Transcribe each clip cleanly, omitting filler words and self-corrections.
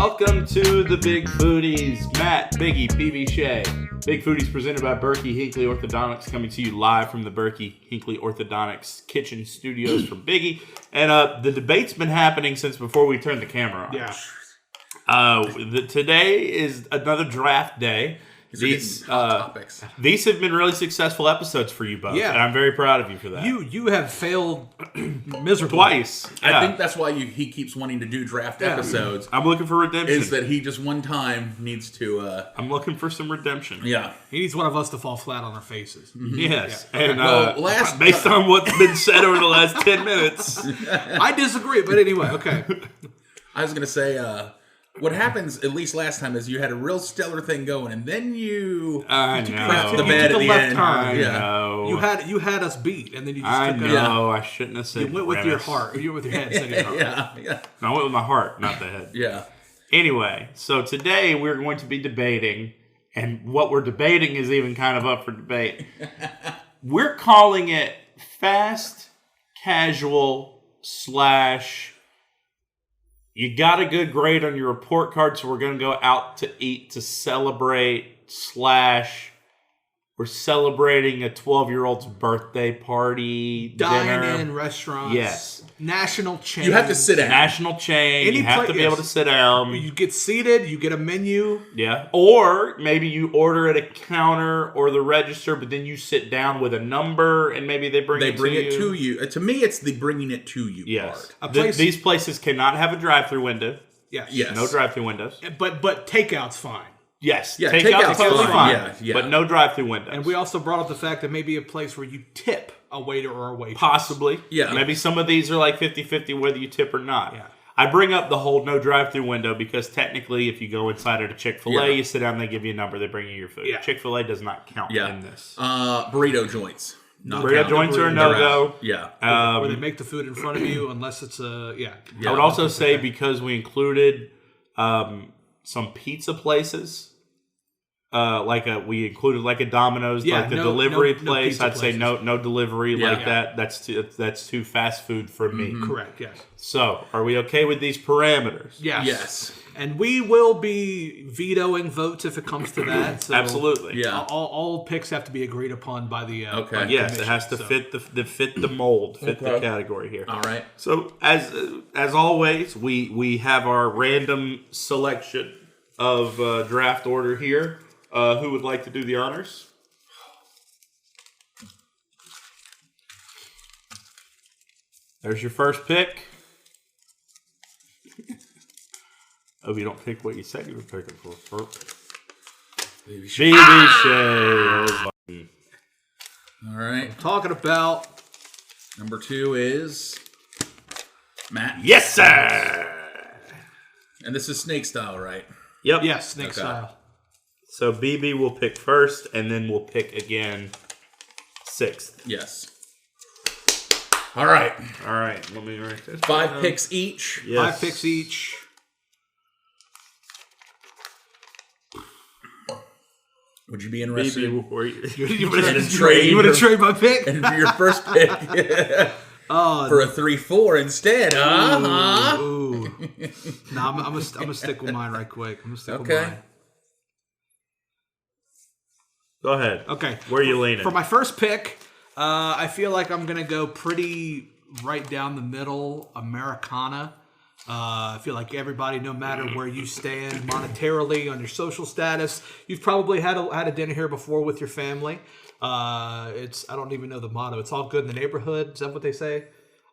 Welcome to the Big Foodies. Matt, Biggie, BB Shea. Big Foodies presented by Berky Hinckley Orthodontics, coming to you live from the Berky Hinckley Orthodontics kitchen studios from Biggie. And the debate's been happening since before we turned the camera on. Yeah. Today is another draft day. These topics. These have been really successful episodes for you both, Yeah. and I'm very proud of you for that. You have failed miserably. Twice. I Yeah. think that's why he keeps wanting to do draft episodes. I'm looking for redemption. Is that he just one time needs to... I'm looking for some redemption. Yeah. He needs one of us to fall flat on our faces. Yes. Yeah. And Well, based on what's been said over the last 10 minutes. I disagree, but anyway, okay. I was going to say... what happens, at least last time, is you had a real stellar thing going, and then you I crapped know. the bed at the left end. turn. I Yeah. know. You had us beat, and then you just I took know. it. I shouldn't have said You went with your premise. heart. You went with your head instead of your heart. Yeah. No, I went with my heart, not the head. Yeah. Anyway, so today we're going to be debating, and what we're debating is even kind of up for debate. We're calling it fast casual / you got a good grade on your report card, so we're going to go out to eat to celebrate / we're celebrating a 12-year-old's birthday party dinner. Dine-In Restaurants. Yes. National chain. You have to sit down. National chain. Any You have to be able to sit down. You get seated. You get a menu. Yeah. Or maybe you order at a counter or the register, but then you sit down with a number and maybe they bring it to you. To me, it's the bringing it to you Yes. part. These places cannot have a drive-through window. Yes. Yes. No drive-through windows. But takeout's fine. Yes. Yeah, Takeout's takeout's totally fine. fine. Yeah. But no drive-through windows. And we also brought up the fact that maybe a place where you tip a waiter or a waitress. Possibly. Yeah. Maybe some of these are like 50-50 whether you tip or not. Yeah. I bring up the whole no drive-through window because technically if you go inside at a Chick-fil-A, Yeah. you sit down, they give you a number, they bring you your food. Yeah. Chick-fil-A does not count Yeah. in this. Burrito joints. Not Burrito counted. joints are a no-go. Yeah. Where they make the food in front of you unless it's a... Yeah. I would also say because we included some pizza places, we included like a Domino's, Yeah, like the no delivery pizza place. I'd say places. no delivery Yeah. like that. That's too fast food for me. Correct, yes. So, are we okay with these parameters? Yes. Yes. And we will be vetoing votes if it comes to that. So Absolutely. Yeah. All picks have to be agreed upon by the Okay. by the Yes, it commission, has to so. fit the mold, fit the Okay. category here. All right. So as always, we have our random selection of draft order here. Who would like to do the honors? There's your first pick. Oh, you don't pick what you said you were picking for. BB Shea. All right. Talking about Number 2 is Matt. Yes, sir. And this is snake style, right? Yep. snake Okay. style. So BB will pick first, and then we'll pick again sixth. Yes. All right. All right. Let me write this. 5 down. picks each. Yes. 5 picks each. Would you be interested BB, were you? You trade want your- to trade my pick? in your first pick for a 3-4 instead? Ooh. No, I'm gonna stick with mine right quick. I'm gonna stick with Okay. mine. Go ahead. Okay. Where are you leaning? For my first pick, I feel like I'm gonna go pretty right down the middle, Americana. I feel like everybody, no matter where you stand monetarily on your social status, you've probably had a dinner here before with your family. I don't even know the motto. It's all good in the neighborhood. Is that what they say?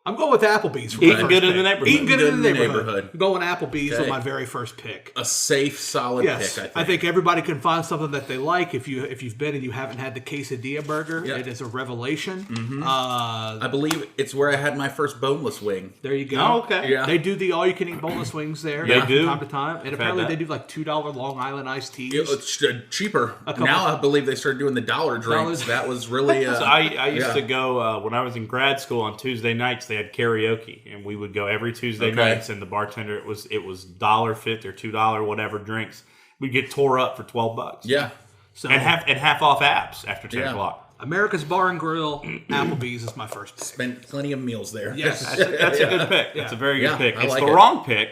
I'm going with Applebee's. For my Eating first good in pick. the neighborhood. Eating good in the neighborhood. neighborhood. I'm going Applebee's Okay. on my very first pick. A safe, solid Yes, pick, I think everybody can find something that they like. If you've been and you haven't had the quesadilla burger, Yeah. it is a revelation. I believe it's where I had my first boneless wing. There you go. Oh, okay. Yeah. They do the all-you-can-eat boneless wings there. They from do. time to time, and apparently that. they do like $2 Long Island iced teas. It's cheaper. couple- Now I believe they started doing the dollar drinks. Dollars. That was really... So I used yeah. to go when I was in grad school on Tuesday nights. They had karaoke, and we would go every Tuesday Okay. nights. And the bartender, it was $1.50 or $2 whatever drinks. We'd get tore up for $12. Yeah. So and half off apps after 10 Yeah. o'clock. America's Bar and Grill, Applebee's is my first pick. Spent plenty of meals there. Yes. That's a good pick. That's a very good Yeah, pick. I It's like the it. wrong pick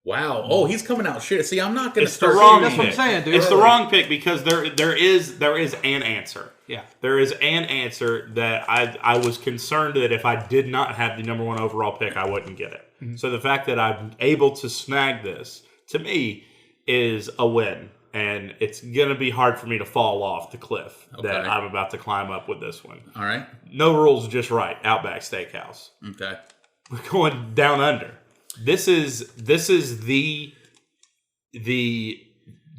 Wow. Oh, he's coming out shit. See, I'm not going to It's the start. wrong That's pick. what I'm saying, dude. It's the wrong pick because there is an answer. Yeah. There is an answer that I was concerned that if I did not have the number 1 overall pick, I wouldn't get it. Mm-hmm. So the fact that I'm able to snag this, to me, is a win. And it's going to be hard for me to fall off the cliff that I'm about to climb up with this one. All right. No rules, just right. Outback Steakhouse. Okay. We're going down under. This is the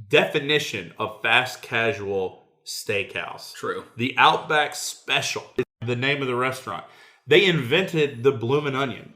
definition of fast casual steakhouse. True. The Outback Special is the name of the restaurant. They invented the bloomin' onion.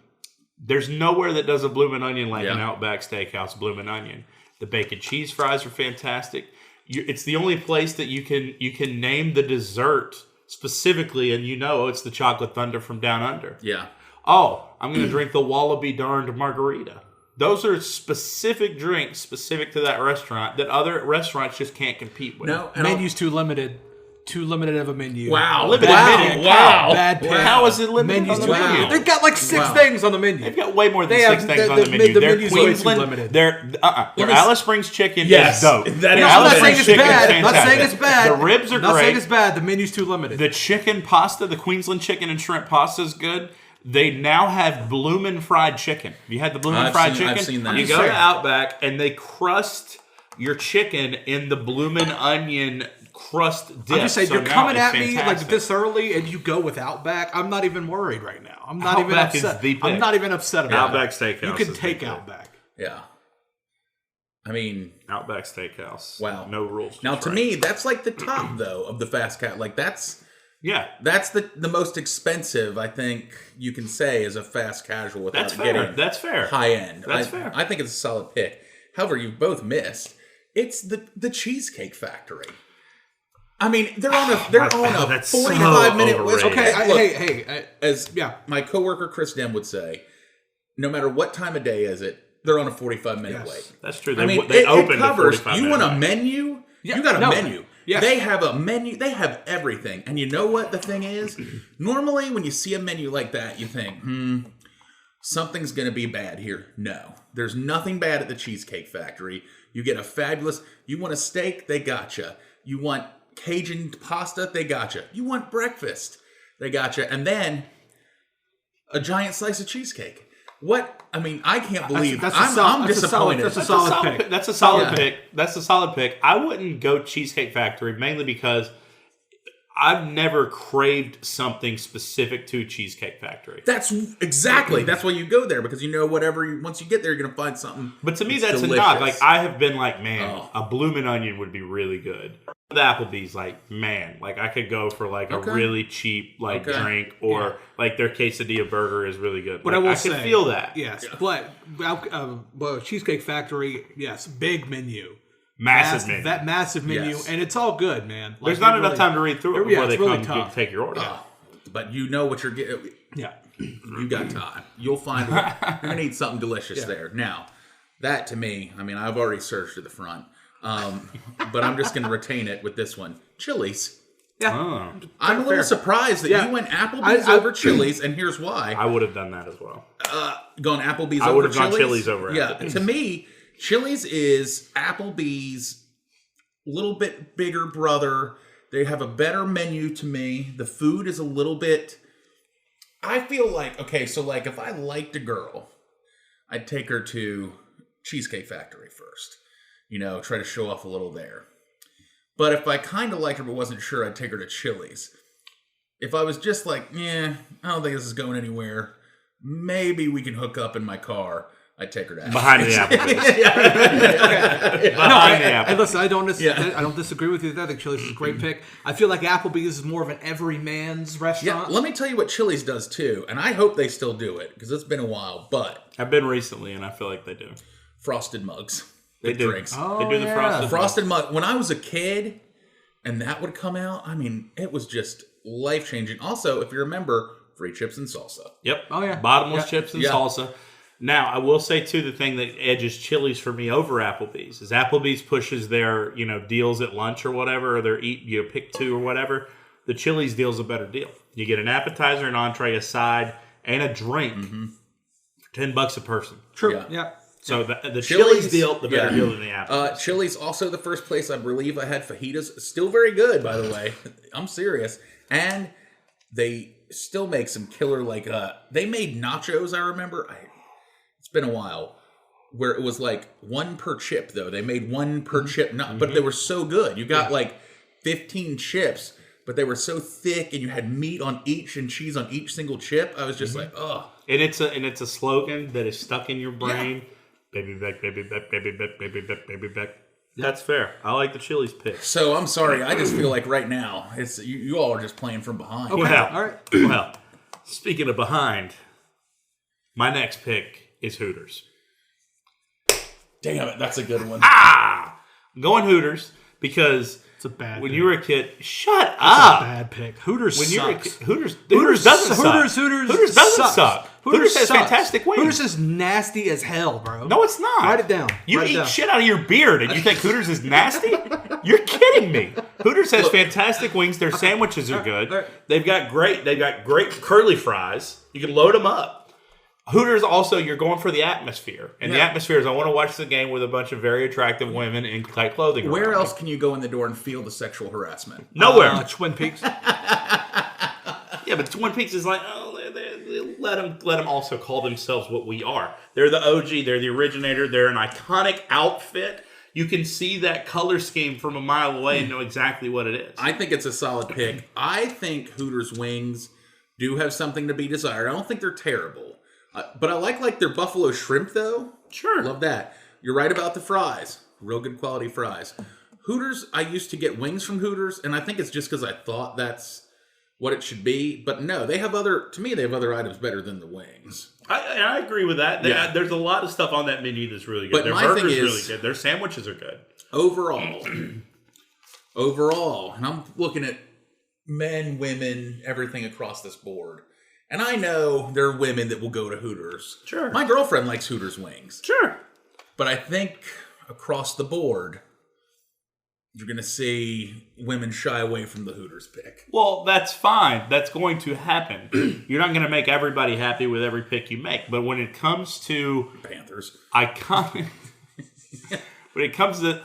There's nowhere that does a bloomin' onion like an Outback Steakhouse bloomin' onion. The bacon cheese fries are fantastic. It's the only place that you can name the dessert specifically, and it's the Chocolate Thunder from Down Under. Yeah. Oh, I'm going to drink the Wallaby Darned Margarita. Those are specific drinks specific to that restaurant that other restaurants just can't compete with. No, menu's too limited. Too limited of a menu. Wow. Limited menu. Wow. Bad pick. How is it limited Menu's on the too menu? limited. They've got like 6 things on the menu. They've got way more than They 6 have- things the- on the the- menu. the Their menu's way too Queensland, limited. their Alice Springs chicken Yes, is dope. that is- Their I'm Alice not saying Springs it's chicken is bad. I'm not saying fantastic. it's bad. The ribs are I'm not saying great. it's bad. The menu's too limited. The chicken pasta, the Queensland chicken and shrimp pasta is good. They now have bloomin' fried chicken. Have you had the bloomin' fried chicken? I've seen that. You go to Outback and they crust your chicken in the bloomin' onion crust dip. I'm just saying, So you're now coming it's at me like fantastic. this early, and you go with Outback. I'm not even worried right now. I'm not even Outback is upset. the pick. I'm not even upset about Outback it. Steakhouse You can is take the pick. Outback. Yeah. I mean, Outback Steakhouse. wow. No rules. Now, just to right. me, that's like the top, though, of the fast cat. Like, that's the most expensive, I think, you can say is a fast casual without That's fair. getting That's fair. high end. That's fair. I think it's a solid pick. However, you both missed. It's the Cheesecake Factory. I mean, they're on a that's so 45-minute list. overrated. Okay, Hey, as my coworker Chris Dem would say, no matter what time of day is it, they're on a 45-minute wait. That's true. I mean, they it opened covers. a 45 You want a minute wait. menu? Yeah, You got a no. menu. Yes. They have a menu. They have everything. And you know what the thing is? Normally, when you see a menu like that, you think, something's going to be bad here. No, there's nothing bad at the Cheesecake Factory. You get a fabulous. You want a steak? They gotcha. You want Cajun pasta? They gotcha. You want breakfast? They gotcha. And then a giant slice of cheesecake. What? I mean, I can't believe. I'm disappointed. That's a solid pick. That's a solid pick. That's a solid pick. I wouldn't go Cheesecake Factory mainly because I've never craved something specific to Cheesecake Factory. That's exactly. That's why you go there, because you know once you get there, you're gonna find something. But to me, that's delicious. a knock. Like, I have been like, man, a bloomin' onion would be really good. The Applebee's, like, man, like I could go for like a really cheap drink, or like their quesadilla burger is really good. But like, I will can say, feel that. Yes, but Cheesecake Factory, yes, big menu. Massive menu. That massive menu, Yes. and it's all good, man. Like, There's not enough time to read through it before it's they really come tough. to take your order. But you know what you're getting. Yeah. You got time. You'll find you're gonna need something delicious there. Now, that to me, I mean, I've already searched to the front, but I'm just gonna retain it with this one: Chili's. Yeah. Oh. I'm a little surprised that you went Applebee's over Chili's, and here's why. I would have done that as well. Gone Applebee's I over would have Chili's? gone Chili's over Yeah, Applebee's. to me, Chili's is Applebee's little bit bigger brother. They have a better menu to me. The food is a little bit... I feel like, okay, so like if I liked a girl, I'd take her to Cheesecake Factory first. You know, try to show off a little there. But if I kind of liked her but wasn't sure, I'd take her to Chili's. If I was just like, I don't think this is going anywhere, maybe we can hook up in my car, I'd take her to Behind the Applebee's. Behind the Applebee's. And listen, I don't disagree with you. I think Chili's is a great pick. I feel like Applebee's is more of an everyman's Yeah, restaurant. let me tell you what Chili's does too, and I hope they still do it because it's been a while. But I've been recently, and I feel like they do. frosted mugs, They do. drinks, They do the frosted. frosted mug. When I was a kid, and that would come out, I mean, it was just life changing. Also, if you remember, free chips and salsa. Yep. Oh, yeah. Bottomless Yeah. chips and Yeah. salsa. Now, I will say too, the thing that edges Chili's for me over Applebee's is Applebee's pushes their deals at lunch or whatever, or their pick two or whatever. The Chili's deal's a better deal. You get an appetizer, an entree, a side, and a drink for $10 a person. True. Yeah. Yeah. So the Chili's deal, the better deal than the Apple. Chili's also the first place I believe I had fajitas. Still very good, by the way. I'm serious. And they still make some killer, like, they made nachos, I remember. It's been a while. Where it was like one per chip, though. They made one per chip, but they were so good. You got like 15 chips, but they were so thick, and you had meat on each and cheese on each single chip. I was just like, ugh. And it's a slogan that is stuck in your brain. Yeah. Baby back, baby back, baby back, baby back, baby back. That's fair. I like the Chili's pick. So I'm sorry. I just feel like right now it's you all are just playing from behind. Okay. Well, All right. Well, speaking of behind, my next pick is Hooters. Damn it, that's a good one. I'm going Hooters because It's a bad when pick. you were a kid, shut It's up. a bad pick. Hooters When sucks. you're a kid, Hooters doesn't suck. Hooters doesn't sucks. suck. Hooters has sucks. fantastic wings. Hooters is nasty as hell, bro. No, it's not. Write it down. You Write it eat down. shit out of your beard and you think Hooters is nasty? You're kidding me. Hooters has fantastic wings. Their sandwiches are good. Right. They've got great curly fries. You can load them up. Hooters also, you're going for the atmosphere. And the atmosphere is, I want to watch the game with a bunch of very attractive women in tight clothing. Where around else me. can you go in the door and feel the sexual harassment? Nowhere. Twin Peaks. Yeah, but Twin Peaks is like, oh, let them also call themselves what we are. They're the OG. They're the originator. They're an iconic outfit. You can see that color scheme from a mile away and know exactly what it is. I think it's a solid pick. I think Hooters wings do have something to be desired. I don't think they're terrible. But I like their buffalo shrimp, though. Sure. Love that. You're right about the fries. Real good quality fries. Hooters, I used to get wings from Hooters, and I think it's just because I thought that's what it should be. But no, they have other items better than the wings. I agree with that. There's a lot of stuff on that menu that's really good. But Their my burger's thing is, really good. Their sandwiches are good. Overall, and I'm looking at men, women, everything across this board. And I know there are women that will go to Hooters. Sure. My girlfriend likes Hooters wings. Sure. But I think across the board, you're going to see women shy away from the Hooters pick. Well, that's fine. That's going to happen. You're not going to make everybody happy with every pick you make. But when it comes to Panthers. iconic, when it comes to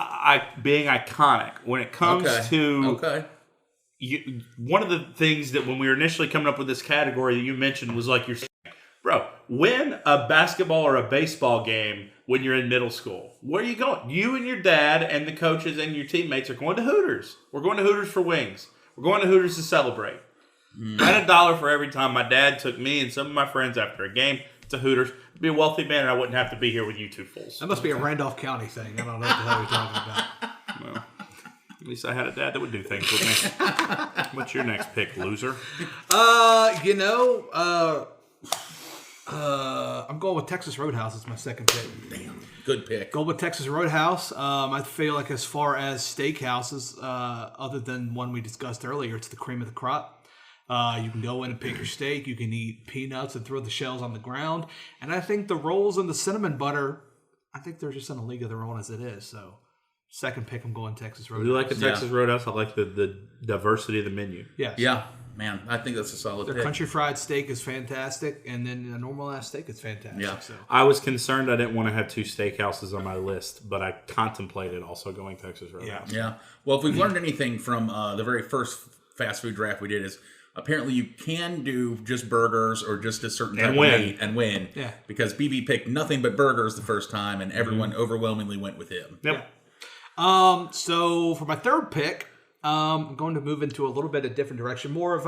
being iconic, when it comes to one of the things that when we were initially coming up with this category that you mentioned was like, bro, win a basketball or a baseball game when you're in middle school. Where are you going? You and your dad and the coaches and your teammates are going to Hooters. We're going to Hooters for wings. We're going to Hooters to celebrate. I had $1 for every time my dad took me and some of my friends after a game to Hooters. I'd be a wealthy man and I wouldn't have to be here with you two fools. That must be a Randolph County thing. I don't know what the hell you're talking about. Well, at least I had a dad that would do things with me. What's your next pick, loser? I'm going with Texas Roadhouse as my second pick. Damn, good pick. Go with Texas Roadhouse. I feel like as far as steakhouses, other than one we discussed earlier, it's the cream of the crop. You can go in and pick your steak. You can eat peanuts and throw the shells on the ground. And I think the rolls and the cinnamon butter, I think they're just in a league of their own as it is. So second pick, I'm going Texas Roadhouse. You like the Texas Roadhouse? I like the diversity of the menu. Yes. Yeah, man, I think that's a solid Their pick. country fried steak is fantastic, and then a normal ass steak is fantastic. Yeah. So. I was concerned I didn't want to have two steakhouses on my list, but I contemplated also going Texas Roadhouse. Yeah. Well, if we've learned anything from the very first fast food draft we did is apparently you can do just burgers or just a certain type of meat and win. Yeah. Because BB picked nothing but burgers the first time, and everyone overwhelmingly went with him. Yep. Yeah. So for my third pick, I'm going to move into a little bit of a different direction, more of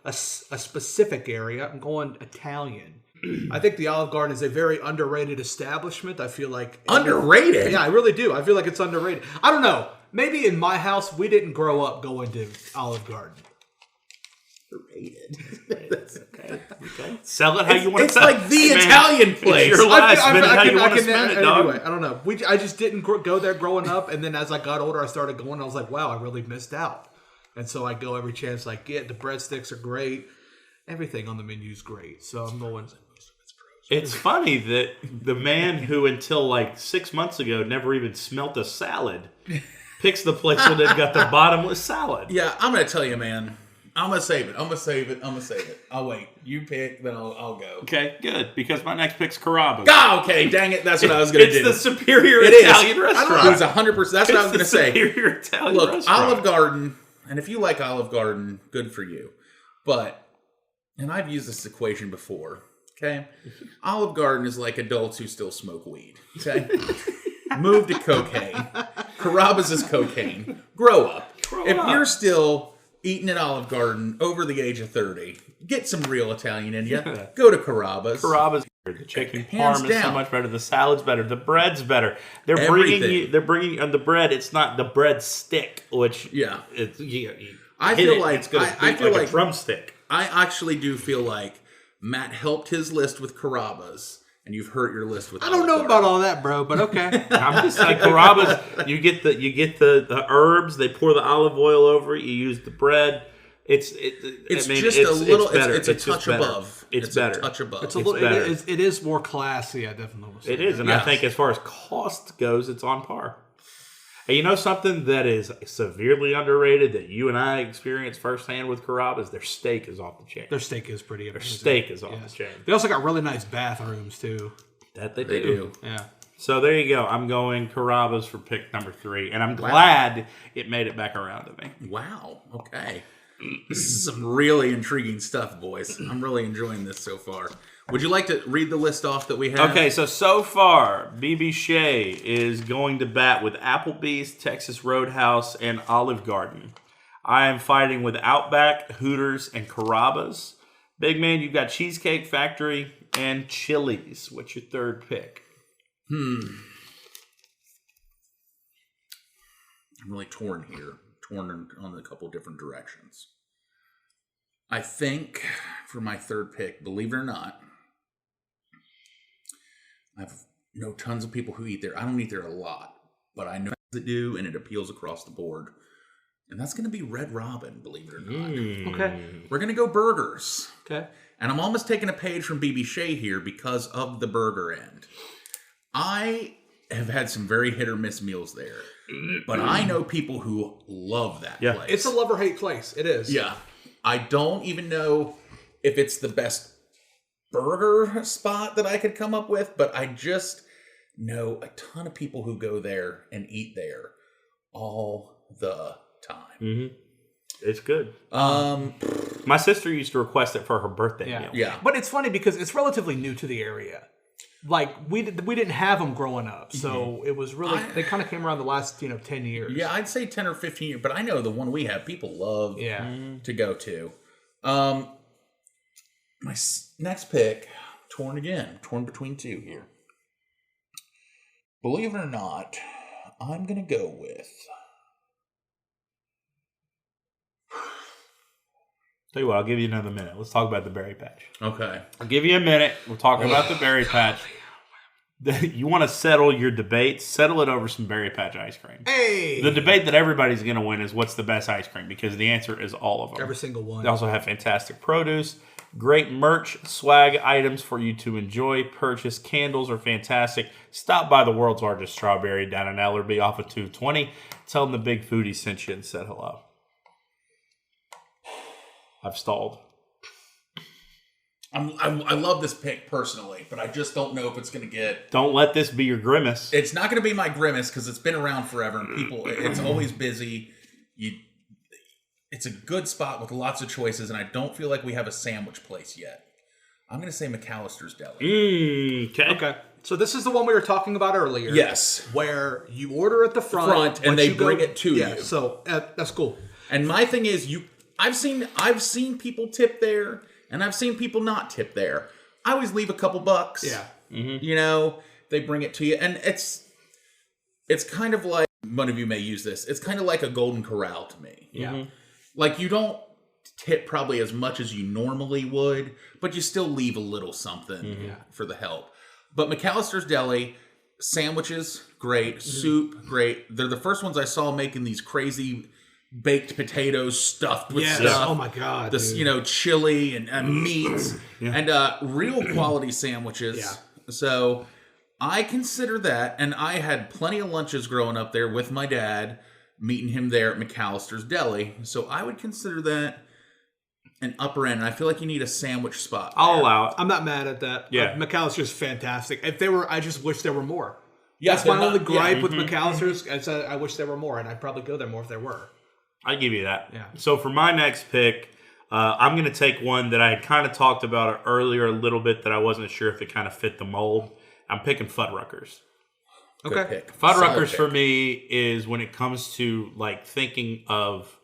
a specific area. I'm going Italian. I think the Olive Garden is a very underrated establishment. I feel like Underrated? Yeah, I really do. I feel like it's underrated. I don't know. Maybe in my house we didn't grow up going to Olive Garden. Okay. Sell it how you want to It's sell it. like the Italian place. It's your life. Spend it how you want to spend it, dog. Anyway, I don't know. I just didn't go there growing up, and then as I got older, I started going. I was like, wow, I really missed out. And so I go every chance I get. The breadsticks are great. Everything on the menu is great. So I'm going. It's funny that the man who until like 6 months ago never even smelt a salad picks the place where they've got the bottomless salad. Yeah, I'm going to tell you, man. I'm gonna save it. I'll wait. You pick, then I'll go. Okay, good. Because my next pick's Carrabba's. Oh, okay, dang it. That's what I was gonna do. It's the superior Italian restaurant. It was 100%. That's what I was gonna say. Superior Italian Look, restaurant. Olive Garden, and if you like Olive Garden, good for you. But, and I've used this equation before. Okay, Olive Garden is like adults who still smoke weed. Okay, move to cocaine. Carrabba's is cocaine. Grow up. If you're still eating at Olive Garden over the age of 30, get some real Italian in you. Go to Carrabba's. Carrabba's. The chicken Hands parm is so down. much better. The salad's better. The bread's better. They're Everything. bringing on the bread. It's not the bread stick, which it's I feel like it's gonna I feel like a drumstick. I actually do feel like Matt helped his list with Carrabba's, and you've hurt your list with. I don't know about all that, bro, but okay. I'm just saying, Carrabba's. You get the herbs. They pour the olive oil over it. You use the bread. It's a little. It's a touch above. It's better. A touch above. It's a little. better. It is more classy. I definitely will say It is, and Yes. I think as far as cost goes, it's on par. And you know something that is severely underrated that you and I experienced firsthand with Carrabba's? Their steak is off the chain. Their steak is pretty amazing. Their steak is off the chain. They also got really nice bathrooms too. That they They do. do. Yeah. So there you go. I'm going Carrabba's for pick number 3, and I'm glad it made it back around to me. Wow. Okay. This is some really intriguing stuff, boys. I'm really enjoying this so far. Would you like to read the list off that we have? Okay, so far, BB Shea is going to bat with Applebee's, Texas Roadhouse, and Olive Garden. I am fighting with Outback, Hooters, and Carrabba's. Big man, you've got Cheesecake Factory and Chili's. What's your third pick? I'm really torn here. Torn on a couple different directions. I think for my third pick, believe it or not, I know tons of people who eat there. I don't eat there a lot, but I know that do, and it appeals across the board. And that's going to be Red Robin, believe it or not. Okay. We're going to go burgers. Okay. And I'm almost taking a page from BB Shea here because of the burger end. I have had some very hit or miss meals there, but I know people who love that place. It's a love or hate place. It is. Yeah. I don't even know if it's the best burger spot that I could come up with, but I just know a ton of people who go there and eat there all the time. Mm-hmm. It's good. Um, My sister used to request it for her birthday meal. yeah. But it's funny because it's relatively new to the area. Like we didn't have them growing up, so it was really they kind of came around the last 10 years. Yeah, I'd say 10 or 15 years, but I know the one we have, people love to go to. My next pick, torn between two here. Believe it or not, I'm going to go with... Tell you what, I'll give you another minute. Let's talk about the berry patch. Okay. I'll give you a minute. We're talking about the berry patch. You want to settle your debate? Settle it over some berry patch ice cream. Hey, The debate that everybody's going to win is what's the best ice cream, because the answer is all of them. every single one. They also have fantastic produce, great merch, swag items for you to enjoy, purchase. Candles are fantastic. Stop by the world's largest strawberry down in Ellerby off of 220. Tell them the Big Foodies sent you and said hello. I've stalled. I love this pick personally, but I just don't know if it's going to get... Don't let this be your grimace. It's not going to be my grimace because it's been around forever and people... It's always busy. It's a good spot with lots of choices, and I don't feel like we have a sandwich place yet. I'm going to say McAllister's Deli. Okay. So this is the one we were talking about earlier. Yes. Where you order at the front and they you go- bring it to yeah, you. So that's cool. And my thing is, I've seen people tip there, and I've seen people not tip there. I always leave a couple bucks. Yeah. Mm-hmm. They bring it to you, and it's kind of like, one of you may use this, it's kind of like a Golden Corral to me. Yeah. Mm-hmm. Like, you don't tip probably as much as you normally would, but you still leave a little something for the help. But McAllister's Deli, sandwiches, great. Soup, great. They're the first ones I saw making these crazy baked potatoes stuffed with stuff. Oh my god. This, dude. chili and meats and real quality sandwiches. Yeah. So I consider that, and I had plenty of lunches growing up there with my dad, meeting him there at McAllister's Deli. So I would consider that an upper end. And I feel like you need a sandwich spot. I'll allow it. I'm not mad at that. Yeah. McAllister's fantastic. If they were, I just wish there were more. Yeah, That's my only gripe with Mm-hmm. McAllister's. I wish there were more, and I'd probably go there more if there were. I give you that. Yeah. So for my next pick, I'm going to take one that I had kind of talked about earlier a little bit that I wasn't sure if it kind of fit the mold. I'm picking Fuddruckers. Good Okay. pick. Fuddruckers Solid for pick. me is when it comes to like thinking of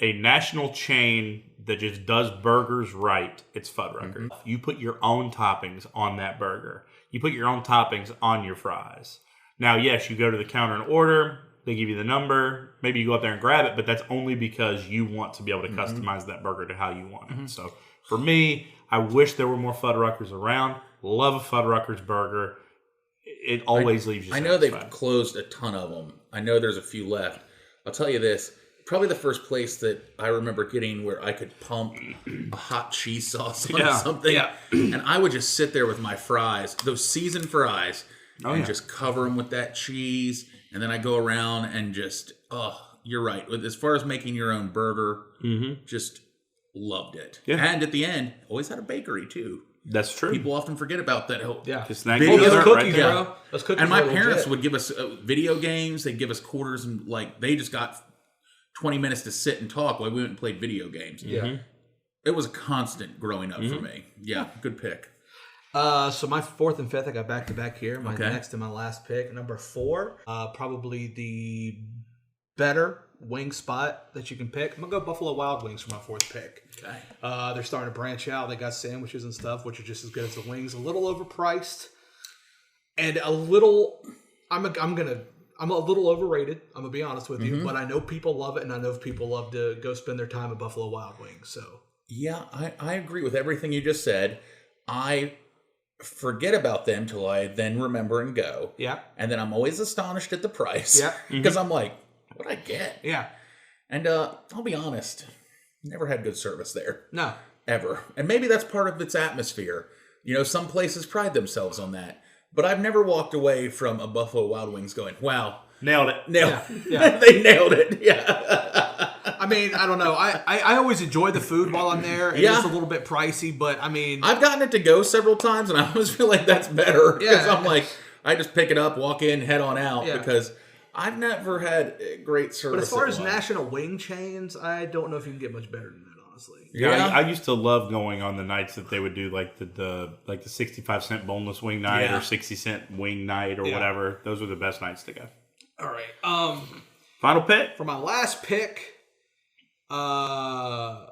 a national chain that just does burgers right, it's Fuddruckers. You put your own toppings on that burger. You put your own toppings on your fries. Now, yes, you go to the counter and order. They give you the number. Maybe you go up there and grab it, but that's only because you want to be able to customize that burger to how you want it. So for me, I wish there were more Fuddruckers around. Love a Fuddruckers burger. It always leaves you I know they've satisfied. closed a ton of them. I know there's a few left. I'll tell you this. Probably the first place that I remember getting where I could pump a hot cheese sauce on Yeah. something. Yeah. And I would just sit there with my fries, those seasoned fries, and yeah. just cover them with that cheese. And then I go around and just, you're right. As far as making your own burger, just loved it. Yeah. And at the end, always had a bakery too. That's true. People often forget about that. Yeah. Just snack Video- Those dessert cookies, right there. bro. Those cookies And my are parents legit. would give us video games. They'd give us quarters, and like they just got 20 minutes to sit and talk while we went and played video games. Yeah. It was a constant growing up for me. Yeah, good pick. So my fourth and fifth, I got back to back here. My Okay. next and my last pick, number 4, probably the better wing spot that you can pick. I'm gonna go Buffalo Wild Wings for my fourth pick. Okay. They're starting to branch out. They got sandwiches and stuff, which are just as good as the wings. A little overpriced, and a little. I'm a little overrated. I'm gonna be honest with you, but I know people love it, and I know people love to go spend their time at Buffalo Wild Wings. So Yeah, I agree with everything you just said. I forget about them till I then remember and go. yeah, And then I'm always astonished at the price. Yeah. Because I'm like, what'd I get? yeah, And I'll be honest, never had good service there. no, Ever. And maybe that's part of its atmosphere. You know, some places pride themselves on that. But I've never walked away from a Buffalo Wild Wings going, wow, Nailed it. nailed Yeah. they nailed it. Yeah. I mean, I don't know. I always enjoy the food while I'm there. It Yeah. is a little bit pricey, but I mean, I've gotten it to go several times, and I always feel like that's better. Because Yeah. I'm like, I just pick it up, walk in, head on out. Yeah. Because I've never had great service. but as far at as one. national wing chains, I don't know if you can get much better than that, honestly. Yeah, Yeah. I used to love going on the nights that they would do like the 65-cent boneless wing night Yeah. or 60-cent wing night or Yeah. whatever. Those were the best nights to go. All right. Final pick. For my last pick, I'm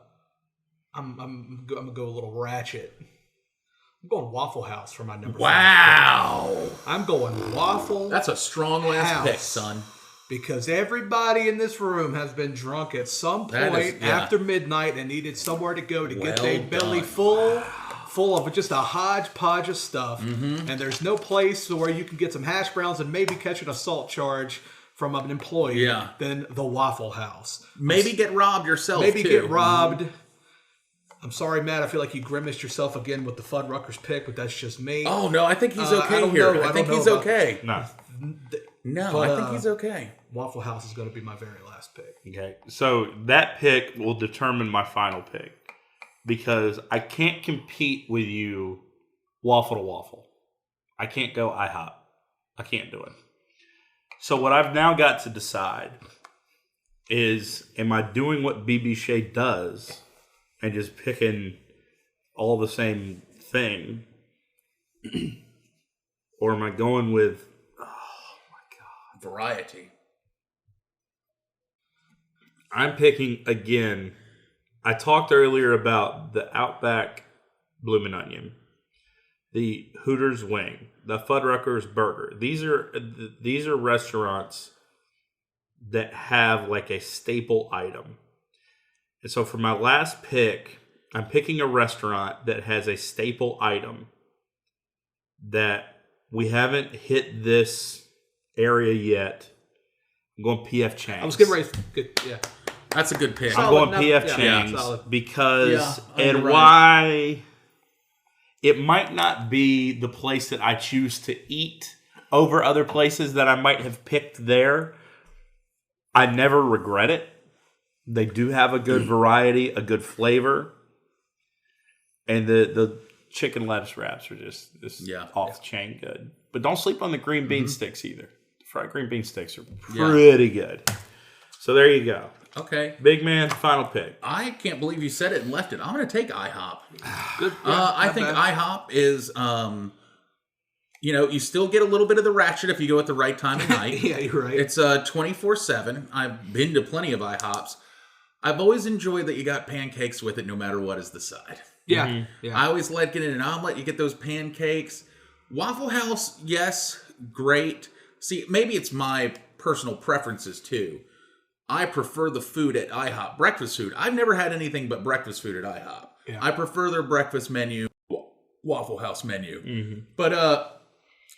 gonna go a little ratchet. I'm going Waffle House for my number 5. Wow. I'm going Waffle That's a strong last House. pick, son. because everybody in this room has been drunk at some That point is- yeah. after midnight and needed somewhere to go to get Well their belly done. full of just a hodgepodge of stuff. And there's no place where you can get some hash browns and maybe catch an assault charge from an employee Yeah. than the Waffle House. Maybe get robbed yourself, Maybe too. get robbed. I'm sorry, Matt. I feel like you grimaced yourself again with the Fuddruckers pick, but that's just me. Oh, no, I think he's I okay don't here. know. I I think don't he's know about- okay. No. No, But, I think he's okay. Waffle House is going to be my very last pick. Okay. So that pick will determine my final pick because I can't compete with you waffle to waffle. I can't go IHOP. I can't do it. So what I've now got to decide is, am I doing what BB Shea does and just picking all the same thing? Or am I going with Variety. I'm picking again. I talked earlier about the Outback Bloomin' Onion, the Hooters Wing, the Fuddruckers Burger. These are restaurants that have like a staple item. And so for my last pick, I'm picking a restaurant that has a staple item that we haven't hit this area yet. I'm going PF Chang's. I was getting ready. Good, yeah. That's a good pick. I'm Solid, going no, PF yeah, Chang's solid. because Yeah, and you're right. why it might not be the place that I choose to eat over other places that I might have picked there. I never regret it. They do have a good variety, a good flavor. And the chicken lettuce wraps are just Yeah. off the chain good. But don't sleep on the green bean sticks either. The fried green bean sticks are Yeah. pretty good. So there you go. Okay. Big man, final pick. I can't believe you said it and left it. I'm going to take IHOP. Good. I think IHOP is, you still get a little bit of the ratchet if you go at the right time of night. Yeah, you're right. It's 24/7. I've been to plenty of IHOPs. I've always enjoyed that you got pancakes with it no matter what is the side. Yeah. Yeah. I always like getting an omelet. You get those pancakes. Waffle House, yes, great. See, maybe it's my personal preferences too. I prefer the food at IHOP. Breakfast food. I've never had anything but breakfast food at IHOP. Yeah. I prefer their breakfast menu, Waffle House menu. Mm-hmm. But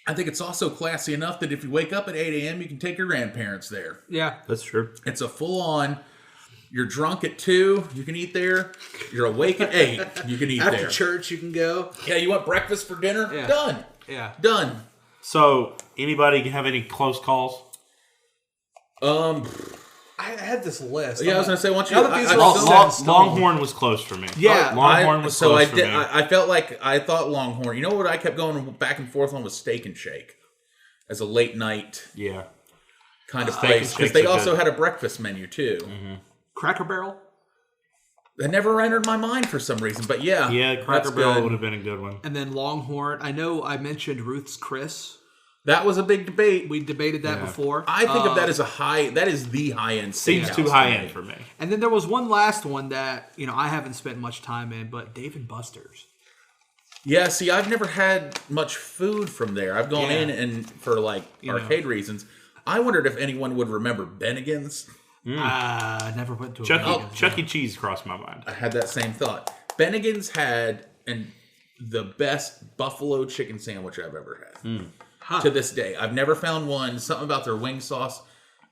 I think it's also classy enough that if you wake up at 8 a.m., you can take your grandparents there. Yeah. That's true. It's a full-on, you're drunk at 2, you can eat there. You're awake at 8, you can eat After there. church, you can go. Yeah, you want breakfast for dinner? Yeah. Done. Yeah. Done. So, anybody have any close calls? I had this list. Yeah, I was going to say, once you... Now that these are I- all I- set in stone. Longhorn was close for me. Yeah, Longhorn was close for me. I felt like I thought Longhorn. You know what I kept going back and forth on was Steak and Shake as a late night Yeah. kind of Steak place and because Shakes they are also good. had a breakfast menu too. Mm-hmm. Cracker Barrel. That never entered my mind for some reason, but yeah, Yeah, Cracker that's Barrel good. would have been a good one. And then Longhorn. I know I mentioned Ruth's Chris. That was a big debate. We debated that Yeah. before. I think of that as that is the high end. Seems too high end for me. And then there was one last one that, I haven't spent much time in, but Dave & Buster's. Yeah, see, I've never had much food from there. I've gone Yeah. in and for arcade reasons. I wondered if anyone would remember Bennigan's. I never went to a Chuck E. Cheese crossed my mind. I had that same thought. Bennigan's had the best buffalo chicken sandwich I've ever had. To this day. I've never found one. Something about their wing sauce.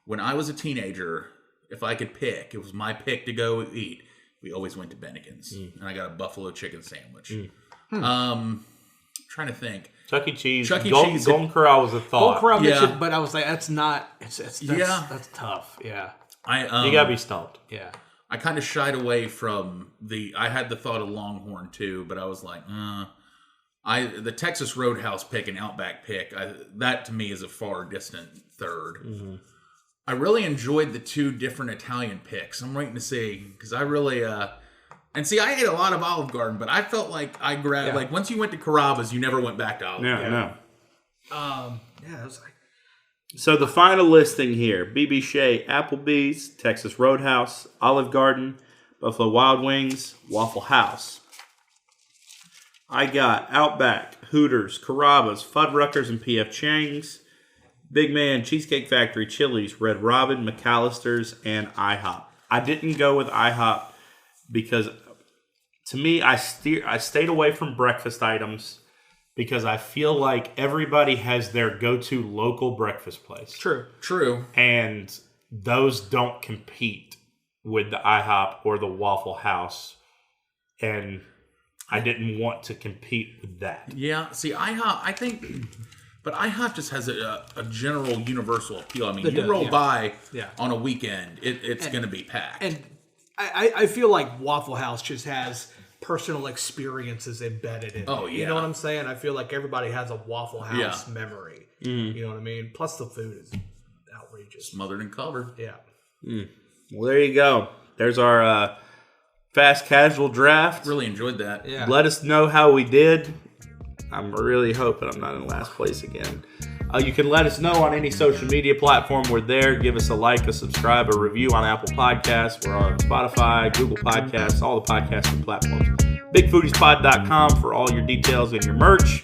When I was a teenager, if I could pick, it was my pick to go eat. We always went to Bennigan's. And I got a buffalo chicken sandwich. Trying to think. Chuck E. Cheese. Chuck E. Golden, Cheese- Golden Corral was a Gold thought. Corral Yeah. mentioned, but I was like, that's not. That's tough. Yeah. You gotta be stumped. Yeah. I kind of shied away from I had the thought of Longhorn too, but I was like, the Texas Roadhouse pick and Outback pick, that to me is a far distant third. Mm-hmm. I really enjoyed the 2 different Italian picks. I'm waiting to see, because I really, and see, I ate a lot of Olive Garden, but I felt like I grabbed, like once you went to Carrabba's, you never went back to Olive Garden. No. Yeah, it was like. So the final listing here: BB Shea, Applebee's, Texas Roadhouse, Olive Garden, Buffalo Wild Wings, Waffle House. I got Outback, Hooters, Carrabba's, Fuddruckers, and P.F. Chang's, Big Man, Cheesecake Factory, Chili's, Red Robin, McAllister's, and IHOP. I didn't go with IHOP because, to me, I stayed away from breakfast items because I feel like everybody has their go-to local breakfast place. True. And those don't compete with the IHOP or the Waffle House. And I didn't want to compete with that. Yeah, see, IHOP, I think, but IHOP just has a general universal appeal. I mean, you roll by on a weekend, it's going to be packed. And I feel like Waffle House just has personal experiences embedded in it. Oh, yeah. You know what I'm saying? I feel like everybody has a Waffle House memory. You know what I mean? Plus the food is outrageous. Smothered and covered. Yeah. Well, there you go. There's our fast casual draft. Really enjoyed that. Yeah. Let us know how we did. I'm really hoping I'm not in last place again. You can let us know on any social media platform. We're there. Give us a like, a subscribe, a review on Apple Podcasts. We're on Spotify, Google Podcasts, all the podcasting platforms. BigFoodiesPod.com for all your details and your merch.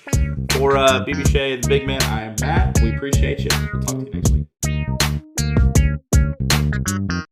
For BB Shea and the Big Man, I am Matt. We appreciate you. We'll talk to you next week.